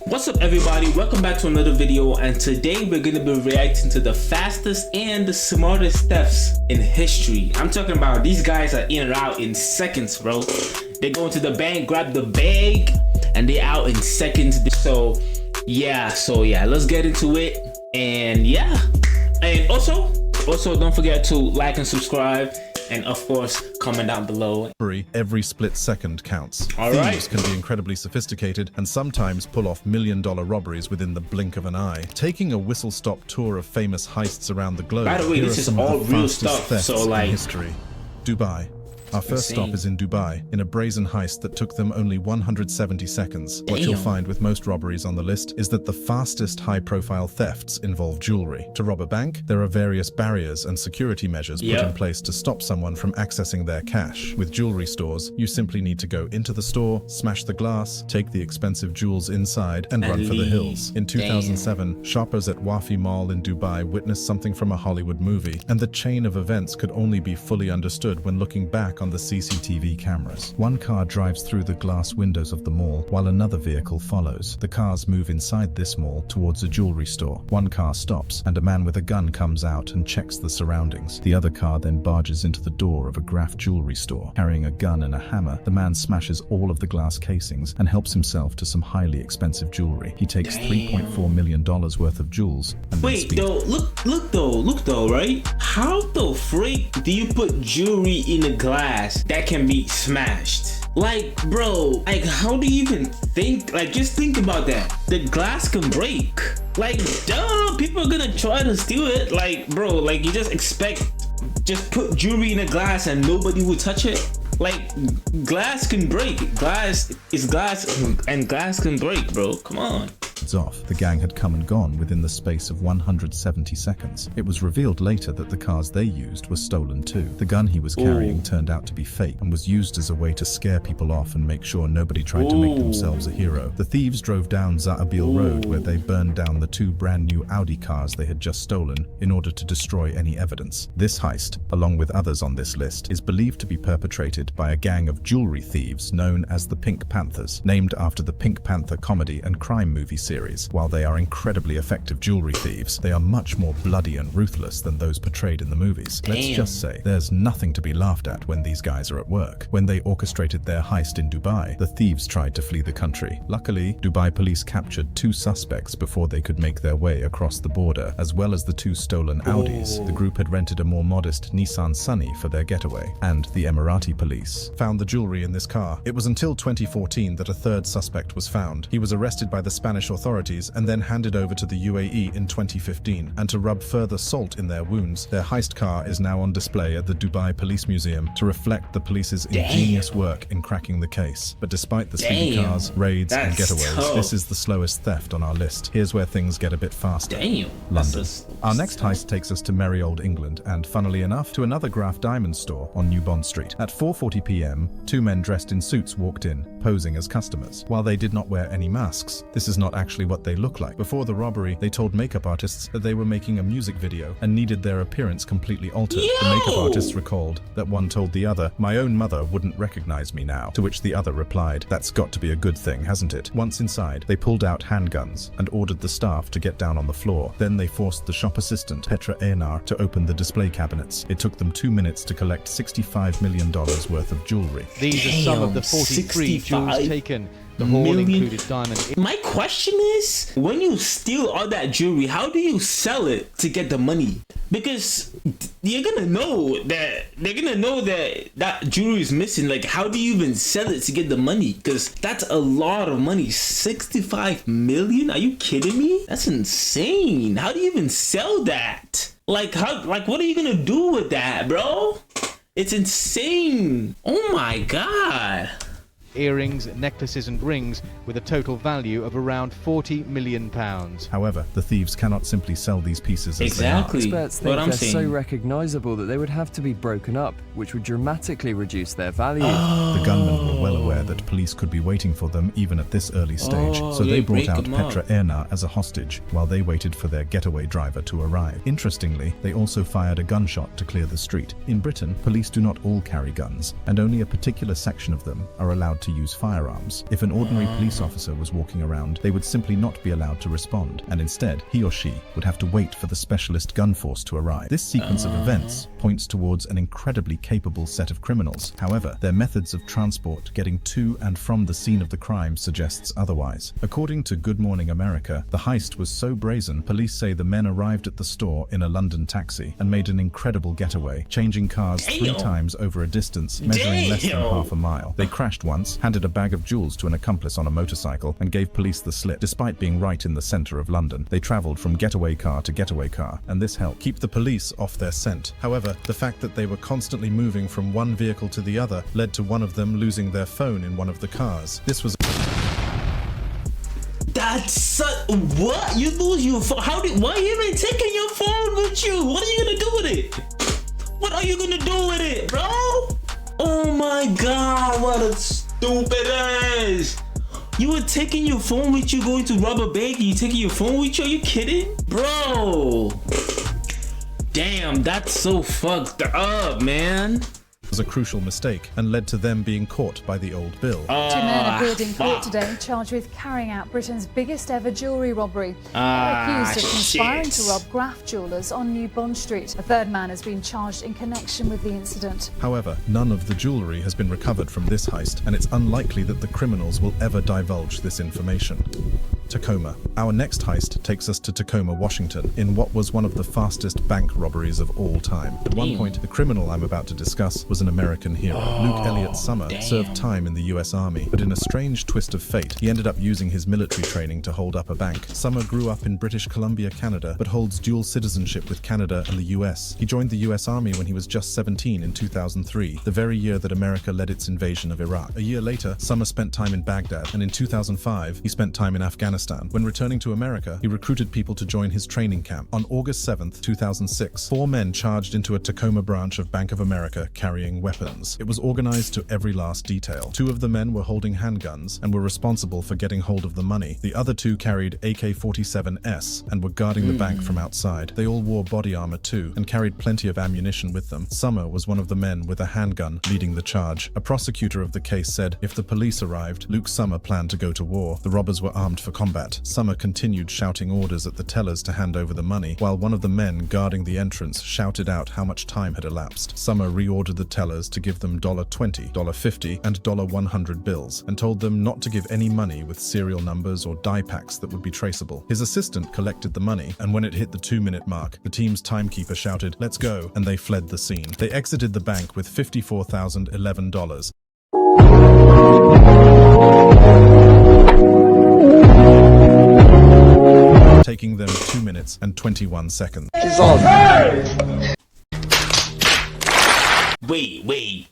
What's up everybody, welcome back to another video, and today we're going to be reacting to the fastest and the smartest thefts in history. I'm talking about these guys are in and out in seconds, bro. They go into the bank, grab the bag, and they're out in seconds. So yeah, let's get into it. And yeah, and also don't forget to like and subscribe, and of course comment down below. Every split second counts. Alright. Thieves can be incredibly sophisticated and sometimes pull off million-dollar robberies within the blink of an eye. Taking a whistle-stop tour of famous heists around the globe. By the way, here this are is some of all the real fastest stuff, thefts so like in history. Dubai. Our first stop is in Dubai, in a brazen heist that took them only 170 seconds. What you'll find with most robberies on the list is that the fastest high-profile thefts involve jewelry. To rob a bank, there are various barriers and security measures put in place to stop someone from accessing their cash. With jewelry stores, you simply need to go into the store, smash the glass, take the expensive jewels inside, and run for the hills. In 2007, shoppers at Wafi Mall in Dubai witnessed something from a Hollywood movie, and the chain of events could only be fully understood when looking back on the CCTV cameras. One car drives through the glass windows of the mall while another vehicle follows. The cars move inside this mall towards a jewelry store. One car stops and a man with a gun comes out and checks the surroundings. The other car then barges into the door of a Graf jewelry store. Carrying a gun and a hammer, the man smashes all of the glass casings and helps himself to some highly expensive jewelry. He takes $3.4 million worth of jewels and wait though, look though, right? How the freak do you put jewelry in a glass that can be smashed? Like, bro, like how do you even think? Like, just think about that. The glass can break. Like, duh, people are gonna try to steal it. Like, bro, like you just put jewelry in a glass and nobody will touch it. Like, glass can break. Glass is glass, and glass can break, bro. Come on. Off. The gang had come and gone within the space of 170 seconds. It was revealed later that the cars they used were stolen too. The gun he was carrying turned out to be fake and was used as a way to scare people off and make sure nobody tried to make themselves a hero. The thieves drove down Za'abil Road, where they burned down the two brand new Audi cars they had just stolen in order to destroy any evidence. This heist, along with others on this list, is believed to be perpetrated by a gang of jewelry thieves known as the Pink Panthers, named after the Pink Panther comedy and crime movie series. While they are incredibly effective jewelry thieves, they are much more bloody and ruthless than those portrayed in the movies. Let's just say, there's nothing to be laughed at when these guys are at work. When they orchestrated their heist in Dubai, the thieves tried to flee the country. Luckily, Dubai police captured two suspects before they could make their way across the border. As well as the two stolen Audis, the group had rented a more modest Nissan Sunny for their getaway. And the Emirati police found the jewelry in this car. It was until 2014 that a third suspect was found. He was arrested by the Spanish authorities and then handed over to the UAE in 2015. And to rub further salt in their wounds, their heist car is now on display at the Dubai Police Museum to reflect the police's ingenious work in cracking the case. But despite the speedy cars, raids, and getaways, this is the slowest theft on our list. Here's where things get a bit faster. London. Our next heist takes us to merry old England, and funnily enough, to another Graf diamond store on New Bond Street. At 4:40 p.m., two men dressed in suits walked in, posing as customers. While they did not wear any masks, this is not actually what they look like. Before the robbery, they told makeup artists that they were making a music video and needed their appearance completely altered. The makeup artists recalled that one told the other, "My own mother wouldn't recognize me now," to which the other replied, "That's got to be a good thing, hasn't it?" Once inside, they pulled out handguns and ordered the staff to get down on the floor. Then they forced the shop assistant, Petra Enar, to open the display cabinets. It took them 2 minutes to collect $65 million worth of jewelry. These are some of the 43 jewels taken. The haul included diamond. My question is, when you steal all that jewelry, how do you sell it to get the money? Because you're gonna know that they're gonna know that jewelry is missing. Like, how do you even sell it to get the money? Because that's a lot of money. 65 million? Are you kidding me? That's insane. How do you even sell that? Like, what are you gonna do with that, bro? It's insane. Oh my god. Earrings, necklaces and rings with a total value of around £40 million. However, the thieves cannot simply sell these pieces as they are. Experts think they're so recognizable that they would have to be broken up, which would dramatically reduce their value. The gunmen were well aware that police could be waiting for them even at this early stage, so they brought out Petra Enar as a hostage while they waited for their getaway driver to arrive. Interestingly, they also fired a gunshot to clear the street. In Britain, police do not all carry guns, and only a particular section of them are allowed allowed to use firearms. If an ordinary police officer was walking around, they would simply not be allowed to respond, and instead, he or she would have to wait for the specialist gun force to arrive. This sequence of events points towards an incredibly capable set of criminals. However, their methods of transport getting to and from the scene of the crime suggests otherwise. According to Good Morning America, the heist was so brazen, police say the men arrived at the store in a London taxi and made an incredible getaway, changing cars 3 times over a distance measuring less than half a mile. They crashed once, handed a bag of jewels to an accomplice on a motorcycle, and gave police the slip. Despite being right in the center of London, they traveled from getaway car to getaway car, and this helped keep the police off their scent. However, the fact that they were constantly moving from one vehicle to the other led to one of them losing their phone in one of the cars. This was what? You lose your phone? Why are you even taking your phone with you? What are you gonna do with it? What are you gonna do with it, bro? Oh my god, what a stupid ass. You were taking your phone with you going to rob a bank and you taking your phone with you? Are you kidding? Bro. Damn, that's so fucked up, man. was a crucial mistake and led to them being caught by the old bill. 2 men appeared in court today charged with carrying out Britain's biggest ever jewellery robbery. They're accused of conspiring to rob Graff Jewellers on New Bond Street. A third man has been charged in connection with the incident. However, none of the jewellery has been recovered from this heist, and it's unlikely that the criminals will ever divulge this information. Tacoma. Our next heist takes us to Tacoma, Washington, in what was one of the fastest bank robberies of all time. At one point, the criminal I'm about to discuss was an American hero. Luke Elliott Summer served time in the US Army, but in a strange twist of fate, he ended up using his military training to hold up a bank. Summer grew up in British Columbia, Canada, but holds dual citizenship with Canada and the US. He joined the US Army when he was just 17 in 2003, the very year that America led its invasion of Iraq. A year later, Summer spent time in Baghdad, and in 2005, he spent time in Afghanistan. When returning to America, he recruited people to join his training camp. On August 7th, 2006, 4 men charged into a Tacoma branch of Bank of America carrying weapons. It was organized to every last detail. 2 of the men were holding handguns and were responsible for getting hold of the money. The other 2 carried AK-47s and were guarding the bank from outside. They all wore body armor too and carried plenty of ammunition with them. Summer was one of the men with a handgun leading the charge. A prosecutor of the case said if the police arrived, Luke Summer planned to go to war. The robbers were armed for combat. Summer continued shouting orders at the tellers to hand over the money, while one of the men guarding the entrance shouted out how much time had elapsed. Summer reordered the tellers to give them $20, $50, and $100 bills, and told them not to give any money with serial numbers or die packs that would be traceable. His assistant collected the money, and when it hit the 2-minute mark, the team's timekeeper shouted, "Let's go," and they fled the scene. They exited the bank with $54,011. Taking them 2 minutes and 21 seconds. Wait.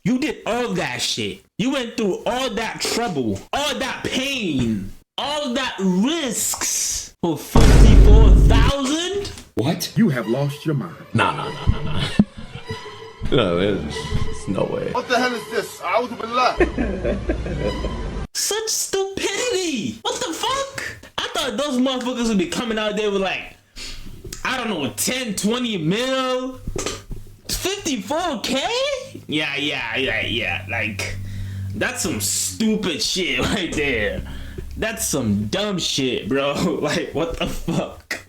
You did all that shit. You went through all that trouble, all that pain, all that risks for 54,000? What? You have lost your mind. No. No, there's no way. What the hell is this? A'udhu billah. Such stupidity. What the fuck? I thought those motherfuckers would be coming out there with like, I don't know, 10, 20 mil, 54K? Yeah. Like, that's some stupid shit right there. That's some dumb shit, bro. Like, what the fuck?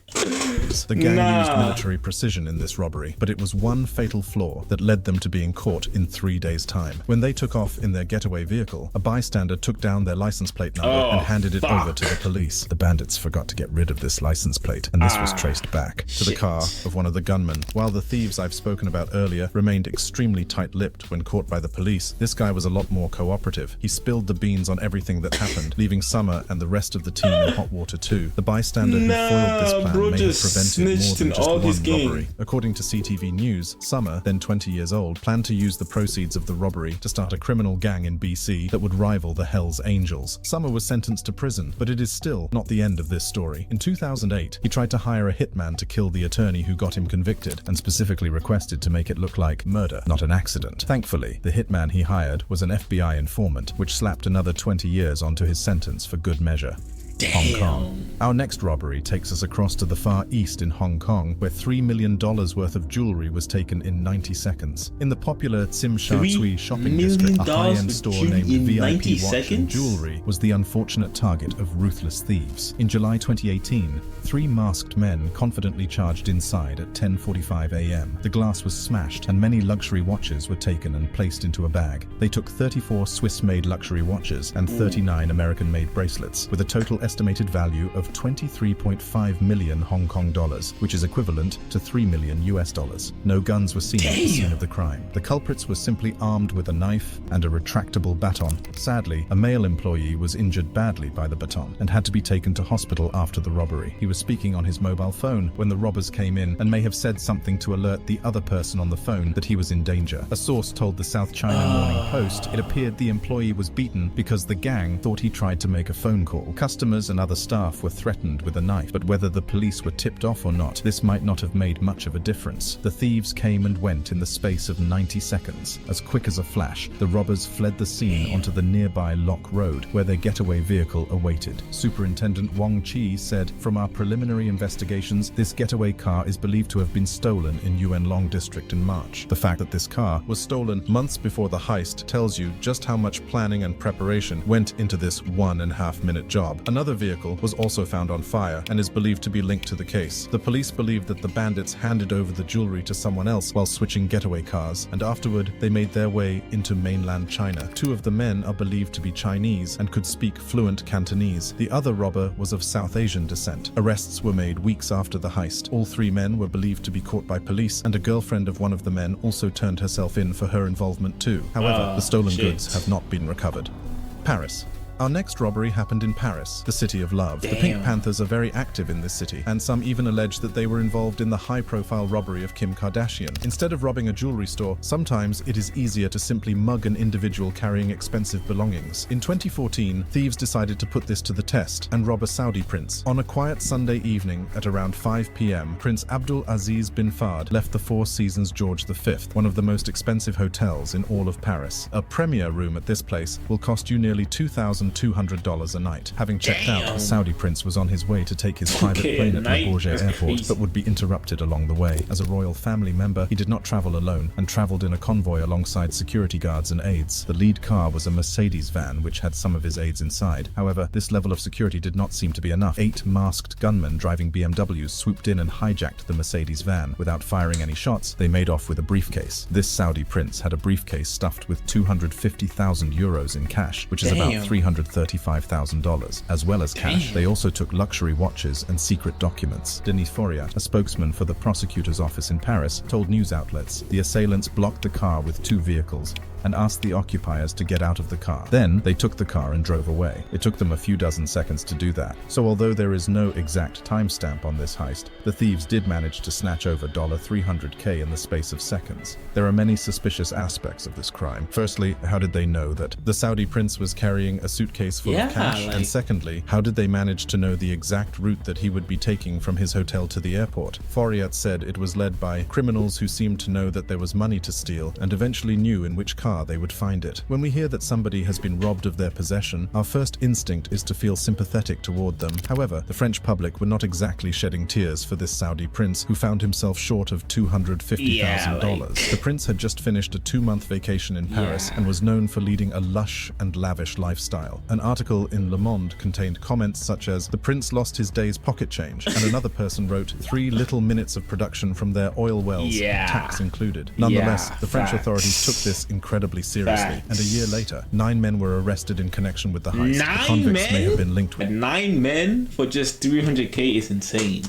The gang used military precision in this robbery, but it was one fatal flaw that led them to being caught in 3 days' time. When they took off in their getaway vehicle, a bystander took down their license plate number and handed it over to the police. The bandits forgot to get rid of this license plate, and this was traced back to the car of one of the gunmen. While the thieves I've spoken about earlier remained extremely tight-lipped when caught by the police, this guy was a lot more cooperative. He spilled the beans on everything that happened, leaving Summer and the rest of the team in hot water too. The bystander who foiled this plan may have prevented more than just one robbery. According to CTV News, Summer, then 20 years old, planned to use the proceeds of the robbery to start a criminal gang in BC that would rival the Hells Angels. Summer was sentenced to prison, but it is still not the end of this story. In 2008, he tried to hire a hitman to kill the attorney who got him convicted, and specifically requested to make it look like murder, not an accident. Thankfully, the hitman he hired was an FBI informant, which slapped another 20 years onto his sentence for good measure. Hong Kong. Our next robbery takes us across to the Far East in Hong Kong, where $3 million worth of jewelry was taken in 90 seconds. In the popular Tsim Sha Tsui shopping district, a high-end store named VIP Watch and Jewelry was the unfortunate target of ruthless thieves. In July 2018, 3 masked men confidently charged inside at 10:45 a.m. The glass was smashed and many luxury watches were taken and placed into a bag. They took 34 Swiss-made luxury watches and 39 American-made bracelets, with a total estimated value of 23.5 million Hong Kong dollars, which is equivalent to $3 million US. No guns were seen at the scene of the crime. The culprits were simply armed with a knife and a retractable baton. Sadly, a male employee was injured badly by the baton and had to be taken to hospital after the robbery. He was speaking on his mobile phone when the robbers came in and may have said something to alert the other person on the phone that he was in danger. A source told the South China Morning Post it appeared the employee was beaten because the gang thought he tried to make a phone call. Customers and other staff were threatened with a knife, but whether the police were tipped off or not, this might not have made much of a difference. The thieves came and went in the space of 90 seconds. As quick as a flash, the robbers fled the scene onto the nearby Lock Road, where their getaway vehicle awaited. Superintendent Wong Chi said, "From our preliminary investigations, this getaway car is believed to have been stolen in Yuen Long District in March. The fact that this car was stolen months before the heist tells you just how much planning and preparation went into this 1.5-minute job." Another vehicle was also found on fire and is believed to be linked to the case. The police believe that the bandits handed over the jewelry to someone else while switching getaway cars, and afterward they made their way into mainland China. 2 of the men are believed to be Chinese and could speak fluent Cantonese. The other robber was of South Asian descent. Arrests were made weeks after the heist. All 3 men were believed to be caught by police, and a girlfriend of one of the men also turned herself in for her involvement too. However, the stolen goods have not been recovered. Paris. Our next robbery happened in Paris, the city of love. The Pink Panthers are very active in this city, and some even allege that they were involved in the high-profile robbery of Kim Kardashian. Instead of robbing a jewelry store, sometimes it is easier to simply mug an individual carrying expensive belongings. In 2014, thieves decided to put this to the test and rob a Saudi prince. On a quiet Sunday evening at around 5 p.m., Prince Abdul Aziz bin Fahd left the Four Seasons George V, one of the most expensive hotels in all of Paris. A premier room at this place will cost you nearly $2,200 a night. Having checked out, the Saudi prince was on his way to take his private plane at Le Bourget Airport, but would be interrupted along the way. As a royal family member, he did not travel alone and traveled in a convoy alongside security guards and aides. The lead car was a Mercedes van which had some of his aides inside. However, this level of security did not seem to be enough. 8 masked gunmen driving BMWs swooped in and hijacked the Mercedes van. Without firing any shots, they made off with a briefcase. This Saudi prince had a briefcase stuffed with 250,000 euros in cash, which is about $335,000. As well as cash, they also took luxury watches and secret documents. Denis Foriat, a spokesman for the prosecutor's office in Paris, told news outlets the assailants blocked a car with 2 vehicles and asked the occupiers to get out of the car. Then they took the car and drove away. It took them a few dozen seconds to do that. So although there is no exact timestamp on this heist, the thieves did manage to snatch over $300K in the space of seconds. There are many suspicious aspects of this crime. Firstly, how did they know that the Saudi prince was carrying a suitcase full of cash? And secondly, how did they manage to know the exact route that he would be taking from his hotel to the airport? Foriat said it was led by criminals who seemed to know that there was money to steal and eventually knew in which car they would find it. When we hear that somebody has been robbed of their possession, our first instinct is to feel sympathetic toward them. However, the French public were not exactly shedding tears for this Saudi prince who found himself short of $250,000. The prince had just finished a 2-month vacation in Paris and was known for leading a lush and lavish lifestyle. An article in Le Monde contained comments such as, "The prince lost his day's pocket change," and another person wrote, "3 little minutes of production from their oil wells, tax included." Nonetheless, the French authorities took this incredibly seriously, and a year later, 9 men were arrested in connection with the heist. The convicts may have been linked with 9 men for just 300K is insane.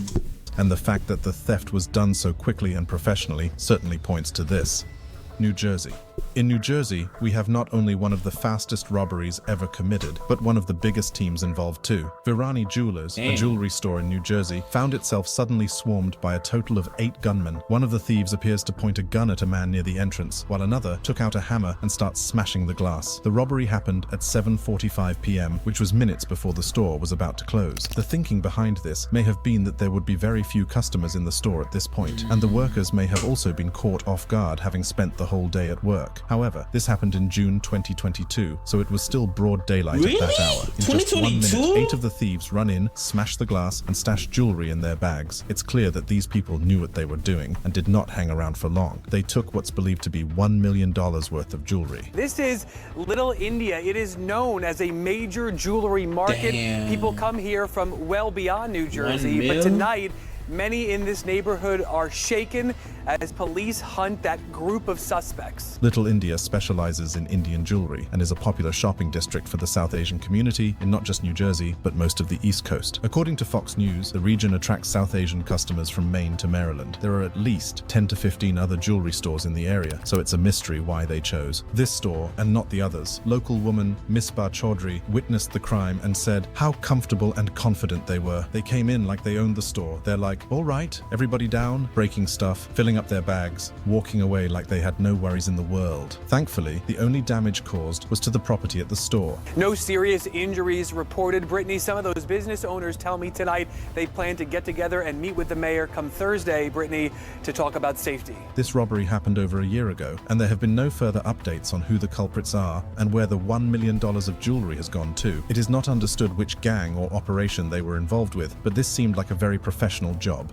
And the fact that the theft was done so quickly and professionally certainly points to this. New Jersey. In New Jersey, we have not only one of the fastest robberies ever committed, but one of the biggest teams involved too. Virani Jewelers, a jewelry store in New Jersey, found itself suddenly swarmed by a total of 8 gunmen. One of the thieves appears to point a gun at a man near the entrance, while another took out a hammer and starts smashing the glass. The robbery happened at 7:45 p.m., which was minutes before the store was about to close. The thinking behind this may have been that there would be very few customers in the store at this point, and the workers may have also been caught off guard, having spent the whole day at work. However, this happened in June 2022, so it was still broad daylight Really? at that hour. In just 1 minute, 2022? 8 of the thieves run in, smash the glass, and stash jewelry in their bags. It's clear that these people knew what they were doing and did not hang around for long. They took what's believed to be $1 million worth of jewelry. This is Little India. It is known as a major jewelry market. Damn. People come here from well beyond New Jersey, 1 but mil? tonight, many in this neighborhood are shaken as police hunt that group of suspects. Little India specializes in Indian jewelry and is a popular shopping district for the South Asian community in not just New Jersey, but most of the East Coast. According to Fox News, the region attracts South Asian customers from Maine to Maryland. There are at least 10 to 15 other jewelry stores in the area, so it's a mystery why they chose this store and not the others. Local woman Misbah Chaudhry witnessed the crime and said how comfortable and confident they were. They came in like they owned the store. They're like, all right, everybody down, breaking stuff, filling up their bags, walking away like they had no worries in the world. Thankfully, the only damage caused was to the property at the store. No serious injuries reported. Brittany, some of those business owners tell me tonight they plan to get together and meet with the mayor come Thursday, Brittany, to talk about safety. This robbery happened over a year ago, and there have been no further updates on who the culprits are and where the $1 million of jewelry has gone to. It is not understood which gang or operation they were involved with, but this seemed like a very professional job.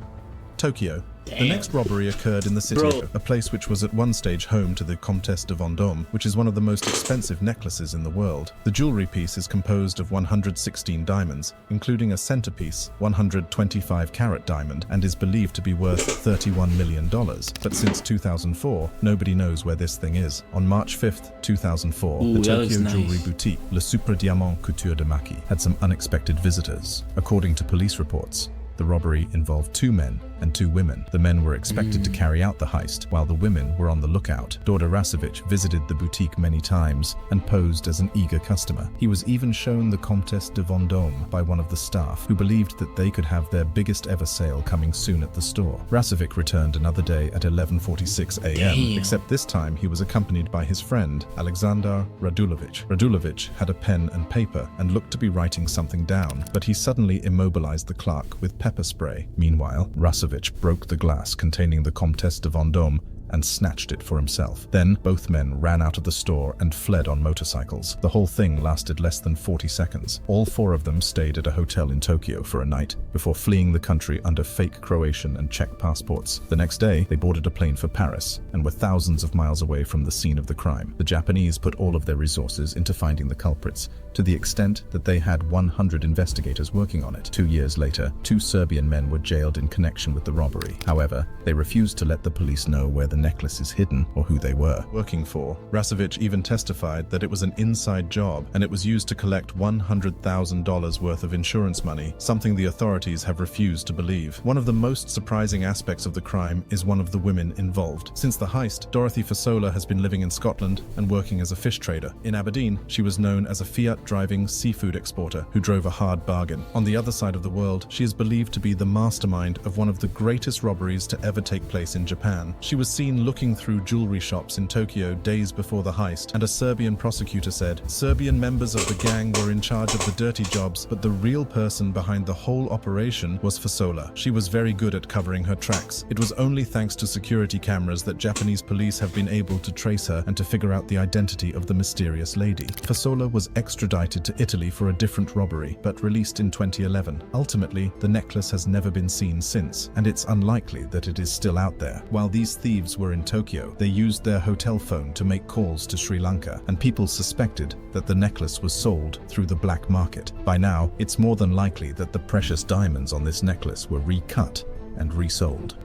Tokyo. Damn. The next robbery occurred in the city, Bro. a place which was at one stage home to the Comtesse de Vendôme, which is one of the most expensive necklaces in the world. The jewelry piece is composed of 116 diamonds, including a centerpiece, 125-carat diamond, and is believed to be worth $31 million. But since 2004, nobody knows where this thing is. On March 5th, 2004, Ooh, the that looks Tokyo jewelry nice. boutique, Le Super Diamant Couture de Maki, had some unexpected visitors. According to police reports, the robbery involved 2 men and 2 women. The men were expected to carry out the heist, while the women were on the lookout. Dordor Rasevich visited the boutique many times and posed as an eager customer. He was even shown the Comtesse de Vendôme by one of the staff, who believed that they could have their biggest ever sale coming soon at the store. Rasevich returned another day at 11:46 a.m., Damn. except this time he was accompanied by his friend, Alexander Radulovich. Radulovich had a pen and paper and looked to be writing something down, but he suddenly immobilized the clerk with pepper spray. Meanwhile, Rasevich broke the glass containing the Comtesse de Vendôme and snatched it for himself. Then both men ran out of the store and fled on motorcycles. The whole thing lasted less than 40 seconds. All 4 of them stayed at a hotel in Tokyo for a night before fleeing the country under fake Croatian and Czech passports. The next day, they boarded a plane for Paris and were thousands of miles away from the scene of the crime. The Japanese put all of their resources into finding the culprits, to the extent that they had 100 investigators working on it. 2 years later, 2 Serbian men were jailed in connection with the robbery. However, they refused to let the police know where the necklace is hidden or who they were working for. Rasevich even testified that it was an inside job and it was used to collect $100,000 worth of insurance money, something the authorities have refused to believe. One of the most surprising aspects of the crime is one of the women involved. Since the heist, Dorothy Fasola has been living in Scotland and working as a fish trader. In Aberdeen, she was known as a Fiat-driving seafood exporter who drove a hard bargain. On the other side of the world, she is believed to be the mastermind of one of the greatest robberies to ever take place in Japan. She was seen looking through jewelry shops in Tokyo days before the heist, and a Serbian prosecutor said, Serbian members of the gang were in charge of the dirty jobs, but the real person behind the whole operation was Fasola. She was very good at covering her tracks. It was only thanks to security cameras that Japanese police have been able to trace her and to figure out the identity of the mysterious lady. Fasola was extradited to Italy for a different robbery, but released in 2011. Ultimately, the necklace has never been seen since, and it's unlikely that it is still out there. While these thieves were in Tokyo, they used their hotel phone to make calls to Sri Lanka, and people suspected that the necklace was sold through the black market. By now, it's more than likely that the precious diamonds on this necklace were recut and resold.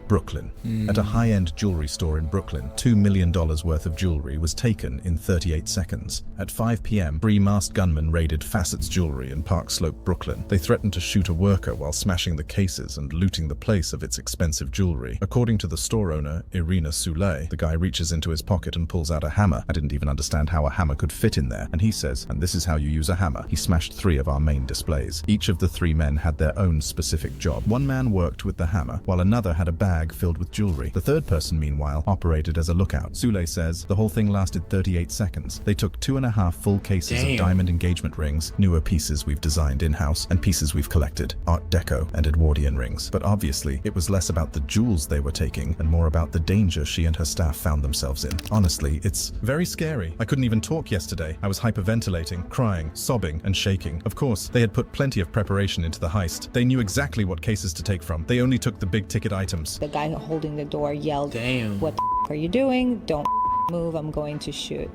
Brooklyn. At a high-end jewelry store in Brooklyn, $2 million worth of jewelry was taken in 38 seconds. At 5 p.m., 3 masked gunmen raided Facet's Jewelry in Park Slope, Brooklyn. They threatened to shoot a worker while smashing the cases and looting the place of its expensive jewelry. According to the store owner, Irina Souley, the guy reaches into his pocket and pulls out a hammer. I didn't even understand how a hammer could fit in there. And he says, and this is how you use a hammer. He smashed 3 of our main displays. Each of the 3 men had their own specific job. One man worked with the hammer, while another had a bag bag filled with jewelry. The third person, meanwhile, operated as a lookout. Sule says the whole thing lasted 38 seconds. They took 2.5 full cases of diamond engagement rings, newer pieces we've designed in-house, and pieces we've collected, Art Deco and Edwardian rings. But obviously, it was less about the jewels they were taking and more about the danger she and her staff found themselves in. Honestly, it's very scary. I couldn't even talk yesterday. I was hyperventilating, crying, sobbing, and shaking. Of course, they had put plenty of preparation into the heist. They knew exactly what cases to take from. They only took the big-ticket items. The guy holding the door yelled, Damn. "What the are you doing? Don't move, I'm going to shoot."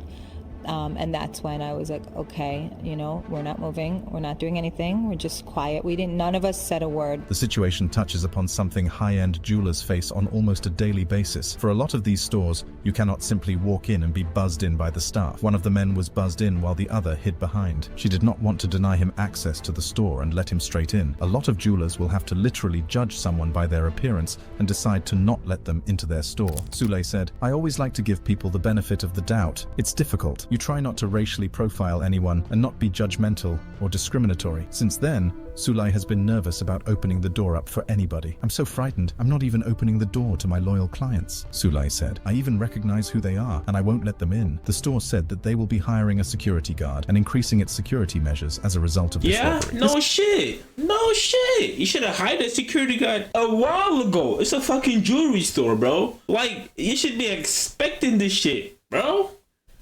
And that's when I was like, okay, you know, we're not moving, we're not doing anything, we're just quiet. None of us said a word. The situation touches upon something high-end jewelers face on almost a daily basis. For a lot of these stores, you cannot simply walk in and be buzzed in by the staff. One of the men was buzzed in while the other hid behind. She did not want to deny him access to the store and let him straight in. A lot of jewelers will have to literally judge someone by their appearance and decide to not let them into their store. Sule said, "I always like to give people the benefit of the doubt. It's difficult. You try not to racially profile anyone and not be judgmental or discriminatory. Since then, Sule has been nervous about opening the door up for anybody. I'm so frightened, I'm not even opening the door to my loyal clients." Sule said, "I even recognize who they are and I won't let them in." The store said that they will be hiring a security guard and increasing its security measures as a result of this robbery. No shit. You should have hired a security guard a while ago. It's a fucking jewelry store, bro. Like, you should be expecting this shit, bro.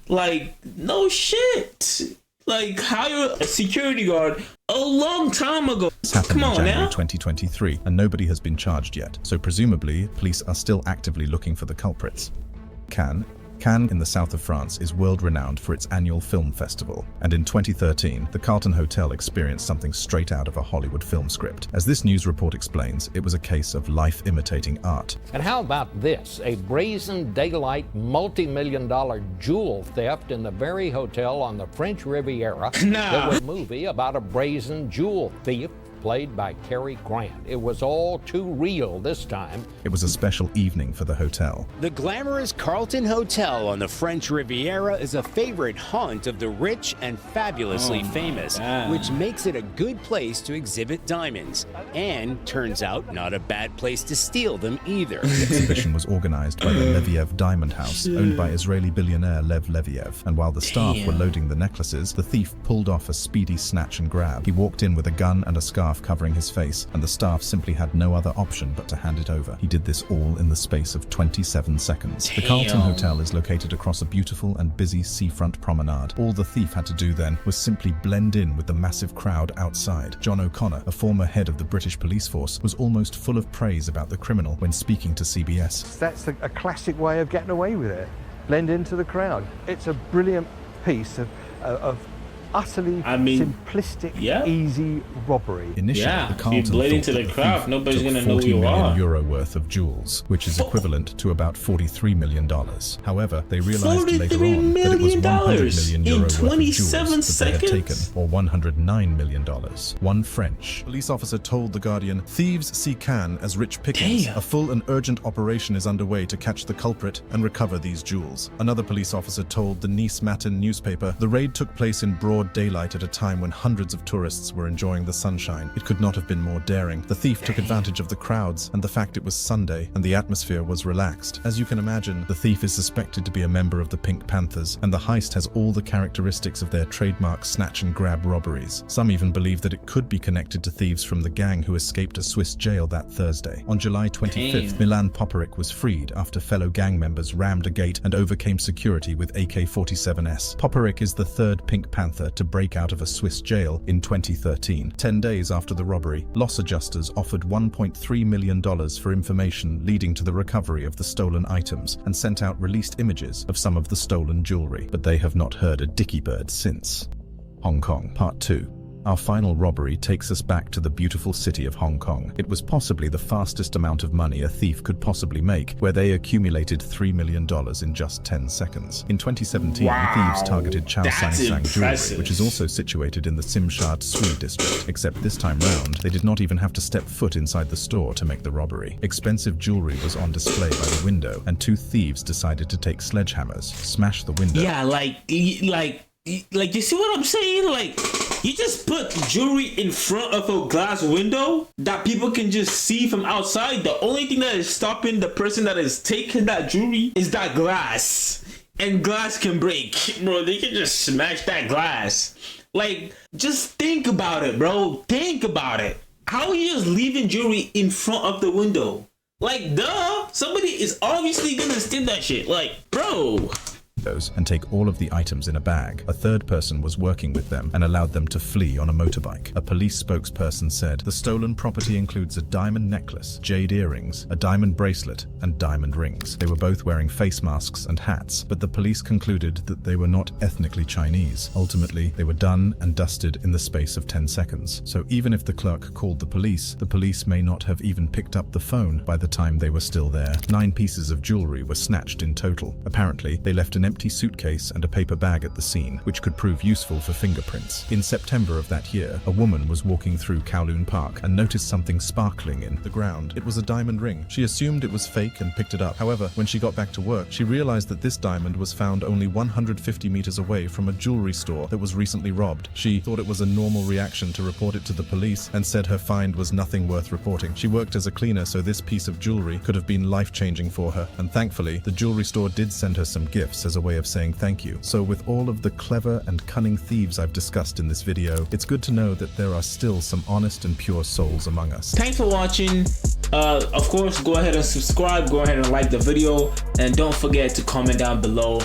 Like, no shit. Like, hire a security guard a long time ago. This happened Come in on January now. 2023, and nobody has been charged yet. So presumably, police are still actively looking for the culprits. Cannes in the south of France is world-renowned for its annual film festival, and in 2013, the Carlton Hotel experienced something straight out of a Hollywood film script. As this news report explains, it was a case of life imitating art. And how about this? A brazen daylight multi-million-dollar jewel theft in the very hotel on the French Riviera. There was a movie about a brazen jewel thief played by Cary Grant. It was all too real this time. It was a special evening for the hotel. The glamorous Carlton Hotel on the French Riviera is a favorite haunt of the rich and fabulously famous, which makes it a good place to exhibit diamonds. And turns out not a bad place to steal them either. The exhibition was organized by the Leviev Diamond House, owned by Israeli billionaire Lev Leviev. And while the staff were loading the necklaces, the thief pulled off a speedy snatch and grab. He walked in with a gun and a scarf covering his face, and the staff simply had no other option but to hand it over. He did this all in the space of 27 seconds. The Carlton Hotel is located across a beautiful and busy seafront promenade. All the thief had to do then was simply blend in with the massive crowd outside. John O'Connor, a former head of the British police force, was almost full of praise about the criminal when speaking to CBS. That's a classic way of getting away with it. Blend into the crowd. It's a brilliant piece of utterly simplistic, easy robbery. Initially, the Carlton thought into the crowd, nobody's gonna know who you are. €40 million worth of jewels, which is equivalent to about $43 million. However, they realized later on that it was €100 million worth of jewels that they had taken, or $109 million. One French police officer told The Guardian, "Thieves see Cannes as rich pickings. A full and urgent operation is underway to catch the culprit and recover these jewels." Another police officer told the Nice Matin newspaper, "The raid took place in broad daylight at a time when hundreds of tourists were enjoying the sunshine. It could not have been more daring. The thief took advantage of the crowds and the fact it was Sunday and the atmosphere was relaxed. As you can imagine, the thief is suspected to be a member of the Pink Panthers, and the heist has all the characteristics of their trademark snatch and grab robberies. Some even believe that it could be connected to thieves from the gang who escaped a Swiss jail that Thursday." On July 25th, Milan Poperic was freed after fellow gang members rammed a gate and overcame security with AK-47s. Poperic is the third Pink Panther to break out of a Swiss jail in 2013. 10 days after the robbery, loss adjusters offered $1.3 million for information leading to the recovery of the stolen items and sent out released images of some of the stolen jewelry, but they have not heard a dicky bird since. Hong Kong, Part 2. Our final robbery takes us back to the beautiful city of Hong Kong. It was possibly the fastest amount of money a thief could possibly make, where they accumulated $3 million in just 10 seconds. In 2017, thieves targeted Chow Sang Sang Jewelry, which is also situated in the Tsim Sha Tsui district, except this time round, they did not even have to step foot inside the store to make the robbery. Expensive jewelry was on display by the window, and two thieves decided to take sledgehammers, smash the window. Yeah, like, you see what I'm saying? Like, You just put jewelry in front of a glass window that people can just see from outside. The only thing that is stopping the person that is taking that jewelry is that glass. And glass can break. Bro, they can just smash that glass. Like, just think about it, bro. Think about it. How are you just leaving jewelry in front of the window? Like, duh. Somebody is obviously gonna steal that shit. Like, bro. And take all of the items in a bag. A third person was working with them and allowed them to flee on a motorbike. A police spokesperson said the stolen property includes a diamond necklace, jade earrings, a diamond bracelet, and diamond rings. They were both wearing face masks and hats, but the police concluded that they were not ethnically Chinese. Ultimately, they were done and dusted in the space of 10 seconds. So even if the clerk called the police may not have even picked up the phone by the time they were still there. 9 pieces of jewelry were snatched in total. Apparently, they left an empty suitcase and a paper bag at the scene, which could prove useful for fingerprints. In September of that year, a woman was walking through Kowloon Park and noticed something sparkling in the ground. It was a diamond ring. She assumed it was fake and picked it up. However, when she got back to work, she realized that this diamond was found only 150 meters away from a jewelry store that was recently robbed. She thought it was a normal reaction to report it to the police and said her find was nothing worth reporting. She worked as a cleaner, so this piece of jewelry could have been life-changing for her, and thankfully, the jewelry store did send her some gifts as a way of saying thank you. So with all of the clever and cunning thieves I've discussed in this video, it's good to know that there are still some honest and pure souls among us. Thanks for watching. Of course, go ahead and subscribe, go ahead and like the video, and don't forget to comment down below